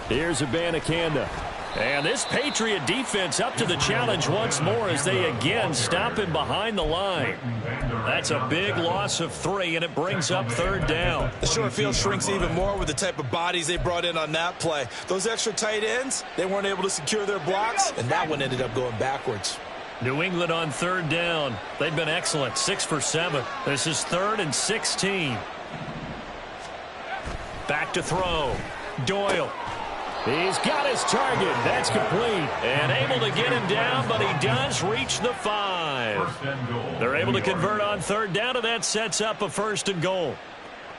Speaker 5: Here's Abanikanda.
Speaker 1: And this Patriot defense up to the challenge once more as they again stop him behind the line. That's a big loss of 3, and it brings up 3rd down.
Speaker 2: The short field shrinks even more with the type of bodies they brought in on that play. Those extra tight ends, they weren't able to secure their blocks, and that one ended up going backwards.
Speaker 1: New England on 3rd down. They've been excellent, 6 for 7. This is 3rd and 16. Back to throw. Doyle.
Speaker 5: He's got his target. That's complete.
Speaker 1: And able to get him down, but he does reach the 5. They're able to convert on 3rd down, and that sets up a 1st and goal.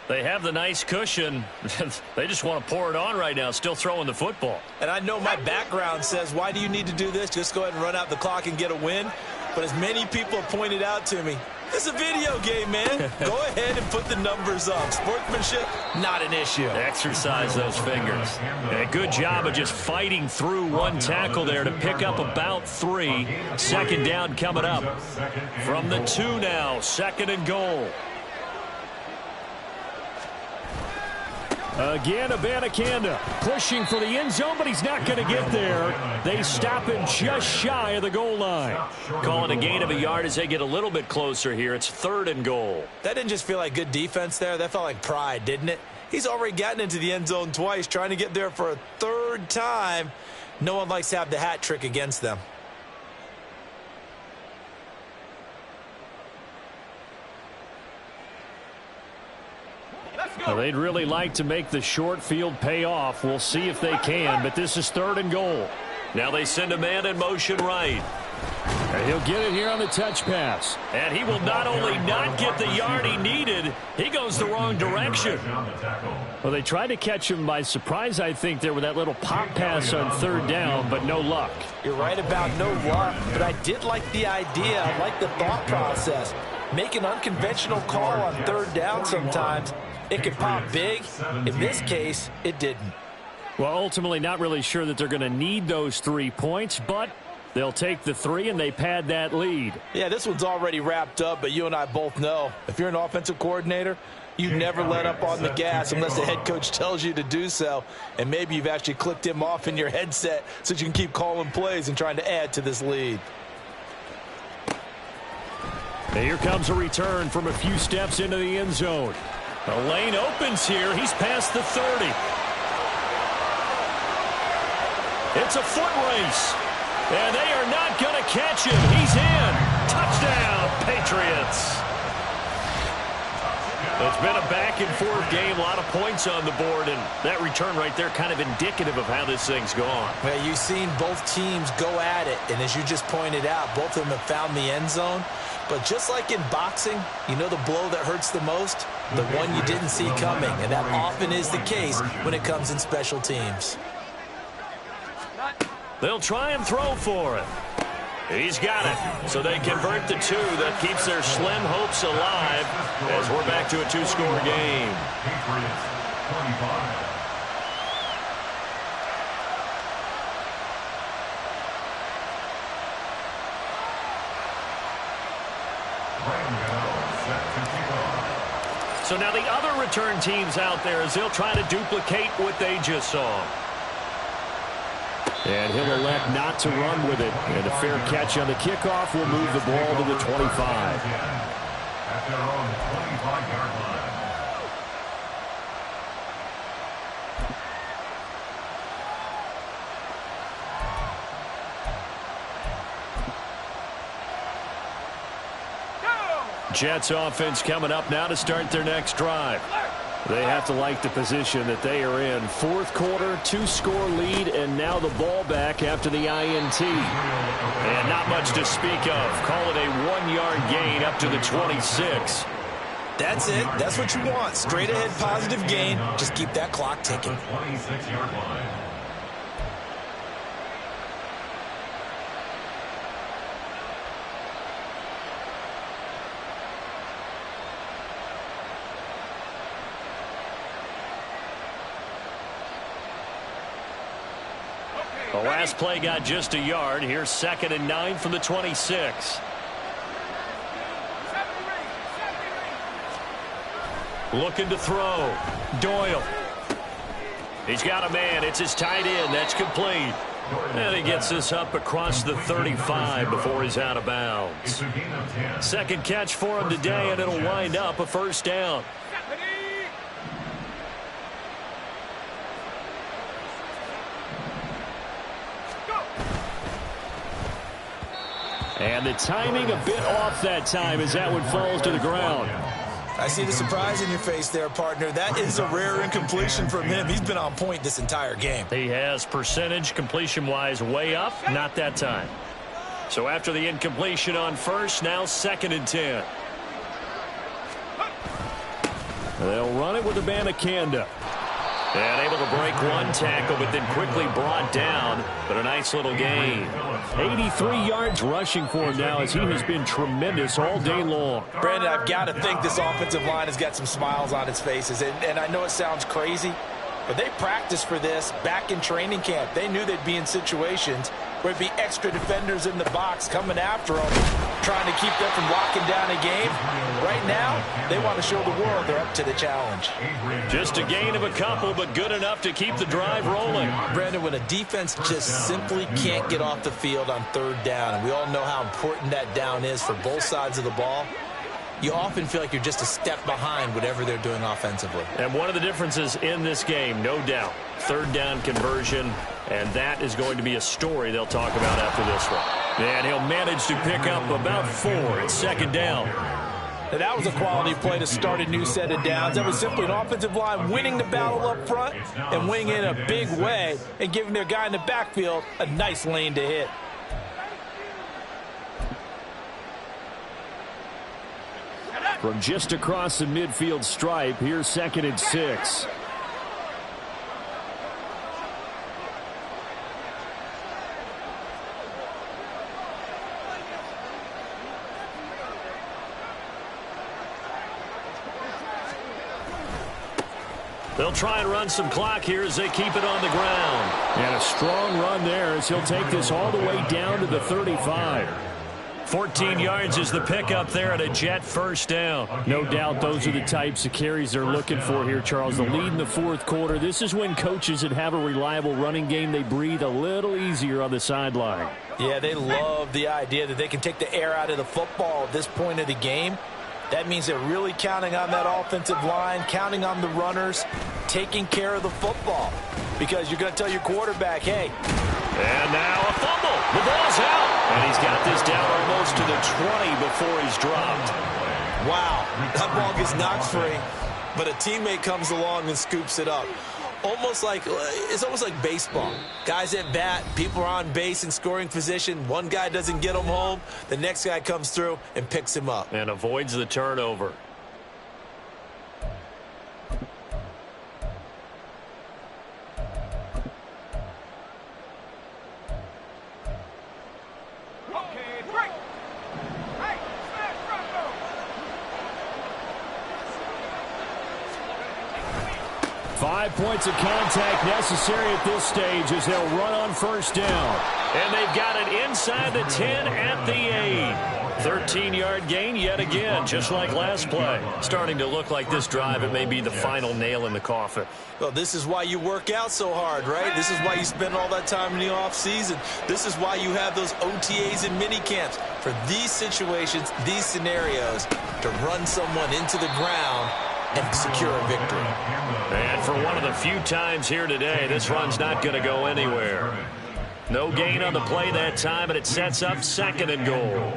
Speaker 1: They have the nice cushion. They just want to pour it on right now, still throwing the football.
Speaker 2: And I know my background says, why do you need to do this? Just go ahead and run out the clock and get a win. But as many people have pointed out to me, this is a video game, man. Go ahead and put the numbers up. Sportsmanship, not an issue.
Speaker 1: Exercise those fingers. And a good job of just fighting through one tackle there to pick up about 3. 2nd down coming up. From the 2 now, 2nd and goal.
Speaker 5: Again, Abanikanda pushing for the end zone, but he's not going to get there. They stop him just shy of the goal line.
Speaker 1: Calling a gain of a yard as they get a little bit closer here. It's 3rd and goal.
Speaker 2: That didn't just feel like good defense there. That felt like pride, didn't it? He's already gotten into the end zone twice, trying to get there for a 3rd time. No one likes to have the hat trick against them.
Speaker 5: Well, they'd really like to make the short field pay off. We'll see if they can, but this is 3rd and goal.
Speaker 1: Now they send a man in motion right.
Speaker 5: And he'll get it here on the touch pass.
Speaker 1: And he will not only not get the yard he needed, he goes the wrong direction.
Speaker 5: Well, they tried to catch him by surprise, I think, there with that little pop pass on 3rd down, but no luck.
Speaker 2: You're right about no luck, but I did like the idea. I like the thought process. Make an unconventional call on 3rd down sometimes. It could pop big. In this case, it didn't.
Speaker 5: Well, ultimately not really sure that they're going to need those 3 points, but they'll take the 3 and they pad that lead.
Speaker 2: Yeah, this one's already wrapped up, but you and I both know if you're an offensive coordinator, you never let up on the gas unless the head coach tells you to do so. And maybe you've actually clicked him off in your headset so you can keep calling plays and trying to add to this lead.
Speaker 5: And here comes a return from a few steps into the end zone.
Speaker 1: The lane opens here. He's past the 30. It's a foot race. And they are not going to catch him. He's in. Touchdown, Patriots. It's been a back-and-forth game, a lot of points on the board, and that return right there kind of indicative of how this thing's gone.
Speaker 2: Well, you've seen both teams go at it, and as you just pointed out, both of them have found the end zone. But just like in boxing, you know the blow that hurts the most? The one you didn't see coming, and that often is the case when it comes in special teams.
Speaker 5: They'll try and throw for it. He's got it. So they convert the 2. That keeps their slim hopes alive as we're back to a 2-score game.
Speaker 3: Patriots 25.
Speaker 5: So now the other return teams out there as they'll try to duplicate what they just saw.
Speaker 6: And he'll elect not to run with it. And a fair catch on the kickoff will move the ball to the 25.
Speaker 3: At their own 25-yard line.
Speaker 5: Jets offense coming up now to start their next drive.
Speaker 6: They have to like the position that they are in. Fourth quarter, 2-score lead, and now the ball back after the INT.
Speaker 5: And not much to speak of. Call it a 1-yard gain up to the 26.
Speaker 2: That's it. That's what you want. Straight ahead positive gain. Just keep that clock ticking.
Speaker 3: 26-yard line.
Speaker 5: The last play got just a yard. Here's 2nd and 9 from the 26. Looking to throw. Doyle. He's got a man. It's his tight end. That's complete. And he gets this up across the 35 before he's out of bounds. Second catch for him today, and it'll wind up a first down.
Speaker 6: And the timing a bit off that time as that one falls to the ground.
Speaker 2: I see the surprise in your face there, partner. That is a rare incompletion from him. He's been on point this entire game.
Speaker 5: He has percentage completion-wise way up, not that time. So after the incompletion on first, now 2nd and 10.
Speaker 6: They'll run it with Abanikanda.
Speaker 5: And able to break one tackle, but then quickly brought down. But a nice little gain.
Speaker 6: 83 yards rushing for him now as he has been tremendous all day long.
Speaker 2: Brandon, I've got to think this offensive line has got some smiles on its faces. And I know it sounds crazy, but they practiced for this back in training camp. They knew they'd be in situations where it'd be extra defenders in the box coming after them, trying to keep them from locking down a game. Right now, they want to show the world they're up to the challenge.
Speaker 5: Just a gain of a couple, but good enough to keep the drive rolling.
Speaker 2: Brandon, when a defense just simply can't get off the field on 3rd down, and we all know how important that down is for both sides of the ball, you often feel like you're just a step behind whatever they're doing offensively.
Speaker 5: And one of the differences in this game, no doubt, 3rd down conversion, and that is going to be a story they'll talk about after this one. And he'll manage to pick up about 4 at 2nd down.
Speaker 2: Now, that was a quality play to start a new set of downs. That was simply an offensive line winning the battle up front and winning in a big way and giving their guy in the backfield a nice lane to hit.
Speaker 6: From just across the midfield stripe, here's 2nd and 6.
Speaker 5: They'll try and run some clock here as they keep it on the ground.
Speaker 6: And a strong run there as he'll take this all the way down to the 35.
Speaker 5: 14 yards is the pickup there at a Jet first down.
Speaker 6: No doubt those are the types of carries they're looking for here, Charles. The lead in the 4th quarter. This is when coaches that have a reliable running game, they breathe a little easier on the sideline.
Speaker 2: Yeah, they love the idea that they can take the air out of the football at this point of the game. That means they're really counting on that offensive line, counting on the runners, taking care of the football. Because you're going to tell your quarterback, hey.
Speaker 5: And now a fumble. The ball's out. And he's got this down almost to the 20 before he's dropped.
Speaker 2: Wow. That ball gets knocked free, but a teammate comes along and scoops it up. It's almost like baseball. Guys at bat, people are on base in scoring position. One guy doesn't get him home. The next guy comes through and picks him up.
Speaker 5: And avoids the turnover.
Speaker 6: 5 points of contact necessary at this stage as they'll run on first down.
Speaker 5: And they've got it inside the 10 at the 8. 13-yard gain yet again, just like last play. Starting to look like this drive, it may be the final nail in the coffin.
Speaker 2: Well, this is why you work out so hard, right? This is why you spend all that time in the offseason. This is why you have those OTAs and mini camps. For these situations, these scenarios, to run someone into the ground and secure a victory.
Speaker 5: And for one of the few times here today, this run's not going to go anywhere. No gain on the play that time, and it sets up 2nd and goal.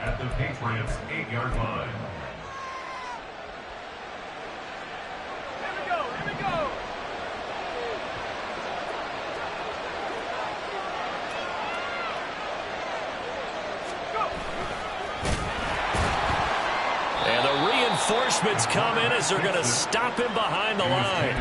Speaker 3: At the Patriots' 8-yard line.
Speaker 4: Here we go.
Speaker 5: And the reinforcements come in as they're going to stop him behind the line.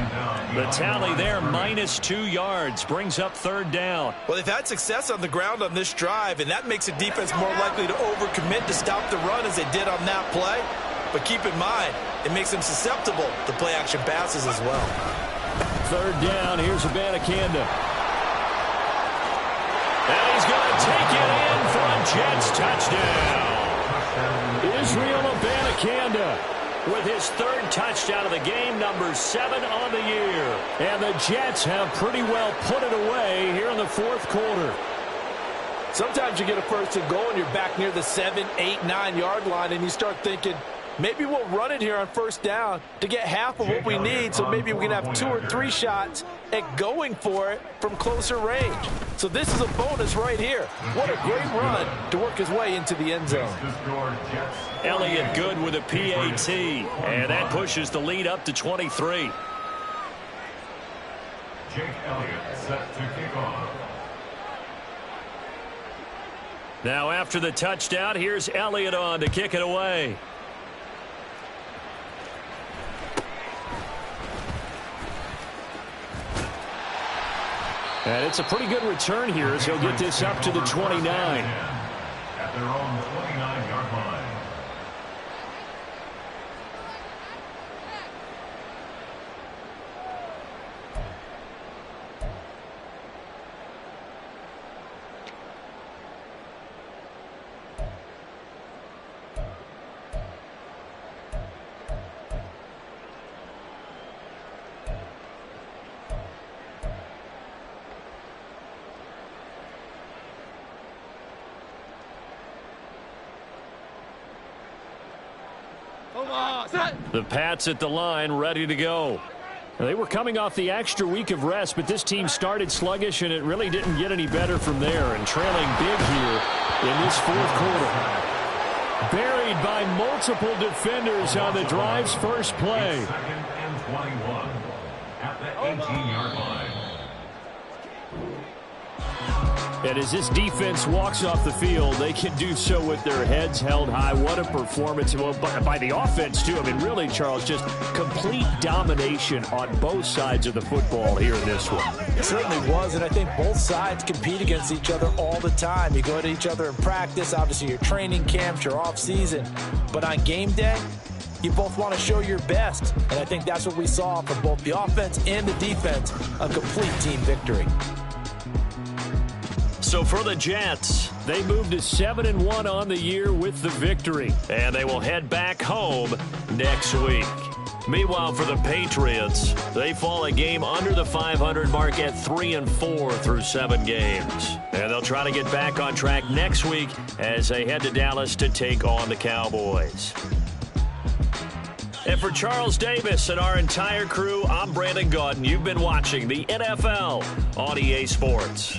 Speaker 5: The tally there, -2 yards, brings up 3rd down.
Speaker 2: Well, they've had success on the ground on this drive, and that makes a defense more likely to overcommit to stop the run as they did on that play. But keep in mind, it makes them susceptible to play-action passes as well.
Speaker 6: 3rd down, here's Abanikanda.
Speaker 5: And he's going to take it in for a Jets touchdown.
Speaker 6: Israel Abanikanda
Speaker 5: with his 3rd touchdown of the game, number 7 on the year.
Speaker 6: And the Jets have pretty well put it away here in the 4th quarter.
Speaker 7: Sometimes you get a 1st and goal and you're back near the 7, 8, 9-yard line and you start thinking, maybe we'll run it here on 1st down to get half of what we need, so maybe we can have 2 or 3 shots at going for it from closer range. So this is a bonus right here. What a great run to work his way into the end zone.
Speaker 5: Elliott good with a PAT, and that pushes the lead up to 23.
Speaker 3: Jake Elliott set to kick off.
Speaker 5: Now after the touchdown, here's Elliott on to kick it away.
Speaker 6: And it's a pretty good return here as he'll get this up to the 29.
Speaker 3: At their own 29-yard line.
Speaker 5: The Pats at the line, ready to go.
Speaker 6: They were coming off the extra week of rest, but this team started sluggish, and it really didn't get any better from there, and trailing big here in this 4th quarter. Buried by multiple defenders on the drive's first play.
Speaker 3: 2nd and 21 at the 18-yard line.
Speaker 6: And as this defense walks off the field, they can do so with their heads held high. What a performance by the offense, too. I mean, really, Charles, just complete domination on both sides of the football here in this one.
Speaker 7: It certainly was, and I think both sides compete against each other all the time. You go to each other in practice, obviously your training camps, your off-season. But on game day, you both want to show your best. And I think that's what we saw from both the offense and the defense, a complete team victory.
Speaker 5: So for the Jets,
Speaker 6: they moved to 7-1 on the year with the victory.
Speaker 5: And they will head back home next week. Meanwhile, for the Patriots, they fall a game under the 500 mark at 3-4 through 7 games. And they'll try to get back on track next week as they head to Dallas to take on the Cowboys. And for Charles Davis and our entire crew, I'm Brandon Gaudin. You've been watching the NFL on EA Sports.